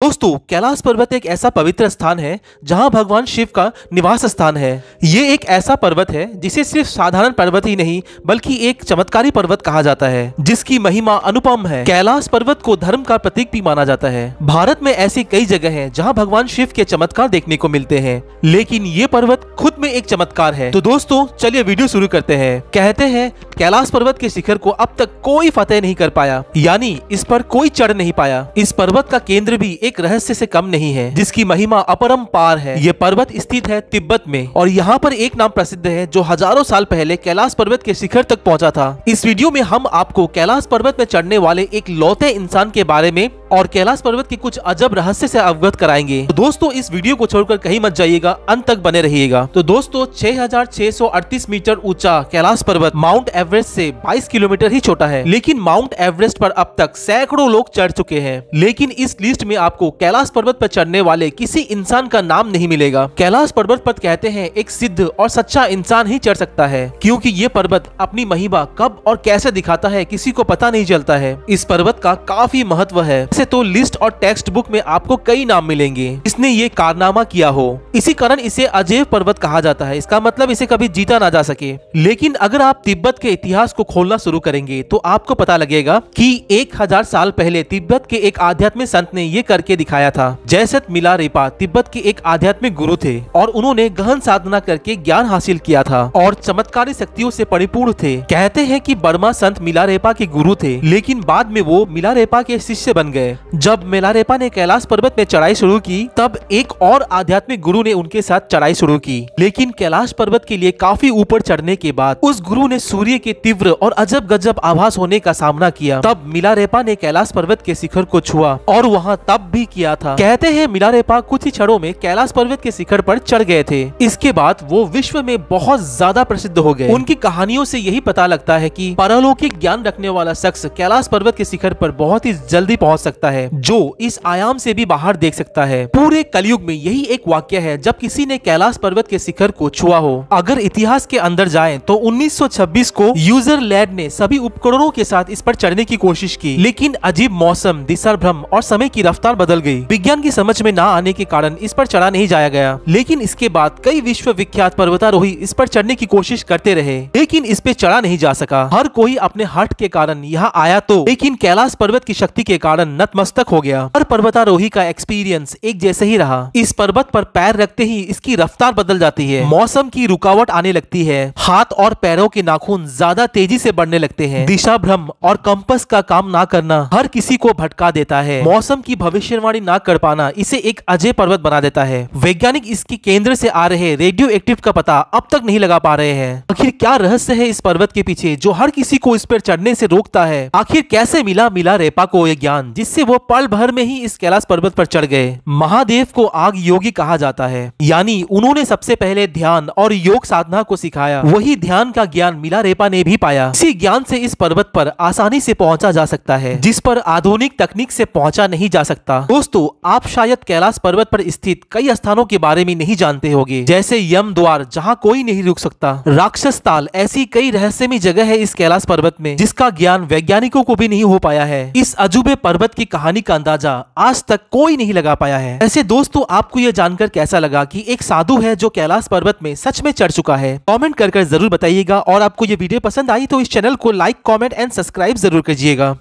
दोस्तों कैलाश पर्वत एक ऐसा पवित्र स्थान है जहां भगवान शिव का निवास स्थान है। ये एक ऐसा पर्वत है जिसे सिर्फ साधारण पर्वत ही नहीं बल्कि एक चमत्कारी पर्वत कहा जाता है जिसकी महिमा अनुपम है। कैलाश पर्वत को धर्म का प्रतीक भी माना जाता है। भारत में ऐसी कई जगह हैं जहां भगवान शिव के चमत्कार देखने को मिलते हैं, लेकिन ये पर्वत खुद में एक चमत्कार है। तो दोस्तों चलिए वीडियो शुरू करते हैं। कहते हैं कैलाश पर्वत के शिखर को अब तक कोई फतेह नहीं कर पाया, यानी इस पर कोई चढ़ नहीं पाया। इस पर्वत का केंद्र भी एक रहस्य से कम नहीं है जिसकी महिमा अपरंपार है। ये पर्वत स्थित है तिब्बत में और यहाँ पर एक नाम प्रसिद्ध है जो हजारों साल पहले कैलाश पर्वत के शिखर तक पहुंचा था। इस वीडियो में हम आपको कैलाश पर्वत में चढ़ने वाले एक लौते इंसान के बारे में और कैलाश पर्वत के कुछ अजब रहस्य से अवगत कराएंगे। तो दोस्तों इस वीडियो को छोड़कर कहीं मत जाइएगा, अंत तक बने रहिएगा। तो दोस्तों 6638 मीटर ऊंचा कैलाश पर्वत माउंट एवरेस्ट से 22 किलोमीटर ही छोटा है, लेकिन माउंट एवरेस्ट पर अब तक सैकड़ों लोग चढ़ चुके हैं। लेकिन इस लिस्ट में आपको कैलाश पर्वत पर चढ़ने वाले किसी इंसान का नाम नहीं मिलेगा। कैलाश पर्वत पर कहते हैं एक सिद्ध और सच्चा इंसान ही चढ़ सकता है, क्योंकि ये पर्वत अपनी महिमा कब और कैसे दिखाता है किसी को पता नहीं चलता है। इस पर्वत का काफी महत्व है। वैसे तो लिस्ट और टेक्स्ट बुक में आपको कई नाम मिलेंगे इसने ये कारनामा किया हो, इसी कारण इसे अजेय पर्वत कहा जाता है। इसका मतलब इसे कभी जीता ना जा सके। लेकिन अगर आप तिब्बत के इतिहास को खोलना शुरू करेंगे तो आपको पता लगेगा कि 1000 साल पहले तिब्बत के एक आध्यात्मिक संत ने ये करके दिखाया था। जयसत मिलारेपा तिब्बत के एक आध्यात्मिक गुरु थे और उन्होंने गहन साधना करके ज्ञान हासिल किया था और चमत्कारी शक्तियों से परिपूर्ण थे। कहते हैं कि बर्मा संत मिलारेपा के गुरु थे, लेकिन बाद में वो मिलारेपा के शिष्य बन गए। जब मिलारेपा ने कैलाश पर्वत में चढ़ाई शुरू की तब एक और आध्यात्मिक गुरु ने उनके साथ चढ़ाई शुरू की, लेकिन कैलाश पर्वत के लिए काफी ऊपर चढ़ने के बाद उस गुरु ने सूर्य के तीव्र और अजब गजब आभास होने का सामना किया। तब मिलारेपा ने कैलाश पर्वत के शिखर को छुआ और वहाँ तप भी किया था। कहते हैं मिलारेपा कुछ ही क्षणों में कैलाश पर्वत के शिखर पर चढ़ गए थे। इसके बाद वो विश्व में बहुत ज्यादा प्रसिद्ध हो गए। उनकी कहानियों से यही पता लगता है कि परलौकिक ज्ञान रखने वाला शख्स कैलाश पर्वत के शिखर पर बहुत ही जल्दी पहुंच सकता है, जो इस आयाम से भी बाहर देख सकता है। पूरे कलयुग में यही एक वाक्य है जब किसी ने कैलाश पर्वत के शिखर को छुआ हो। अगर इतिहास के अंदर जाएं तो 1926 को यूजर लैड ने सभी उपकरणों के साथ इस पर चढ़ने की कोशिश की, लेकिन अजीब मौसम, दिशा भ्रम और समय की रफ्तार बदल गई। विज्ञान की समझ में ना आने के कारण इस पर चढ़ा नहीं जाया गया। लेकिन इसके बाद कई विश्व विख्यात पर्वतारोही इस पर चढ़ने की कोशिश करते रहे, लेकिन इस पे चढ़ा नहीं जा सका। हर कोई अपने हट के कारण यहाँ आया तो, लेकिन कैलाश पर्वत की शक्ति के कारण नतमस्तक हो गया। हर पर्वतारोही का एक्सपीरियंस एक जैसे ही रहा। इस पर्वत पर पैर रखते ही इसकी रफ्तार बदल जाती है, मौसम की रुकावट आने लगती है, हाथ और पैरों के नाखून ज्यादा तेजी से बढ़ने लगते हैं, दिशा भ्रम और कंपास का काम ना करना हर किसी को भटका देता है, मौसम की भविष्यवाणी ना कर पाना इसे एक अजय पर्वत बना देता है। वैज्ञानिक इसके केंद्र से आ रहे रेडियो एक्टिव का पता अब तक नहीं लगा पा रहे हैं। आखिर क्या रहस्य है इस पर्वत के पीछे जो हर किसी को इस पर चढ़ने से रोकता है? आखिर कैसे मिला मिलारेपा को यह ज्ञान जिससे वो पल भर में ही इस कैलाश पर्वत पर चढ़ गए? महादेव को आग योगी कहा जाता है, यानी उन्होंने सबसे पहले ध्यान और योग साधना को सिखाया। वही ध्यान का ज्ञान मिलारेपा ने भी पाया। इसी ज्ञान से इस पर्वत पर आसानी से पहुंचा जा सकता है जिस पर आधुनिक तकनीक से पहुंचा नहीं जा सकता। दोस्तों आप शायद कैलाश पर्वत पर स्थित कई स्थानों के बारे में नहीं जानते होंगे, जैसे यम द्वार जहाँ कोई नहीं रुक सकता, राक्षस ताल, ऐसी कई रहस्यमय जगह है इस कैलाश पर्वत में जिसका ज्ञान वैज्ञानिकों को भी नहीं हो पाया है। इस अजूबे पर्वत की कहानी का अंदाजा आज तक कोई नहीं लगा पाया है। ऐसे दोस्तों आपको यह जानकर कैसा लगा कि एक साधु है जो कैलाश पर्वत में सच में चढ़ चुका है? कमेंट कर जरूर बताइएगा और आपको ये वीडियो पसंद आई तो इस चैनल को लाइक, कमेंट एंड सब्सक्राइब जरूर कीजिएगा।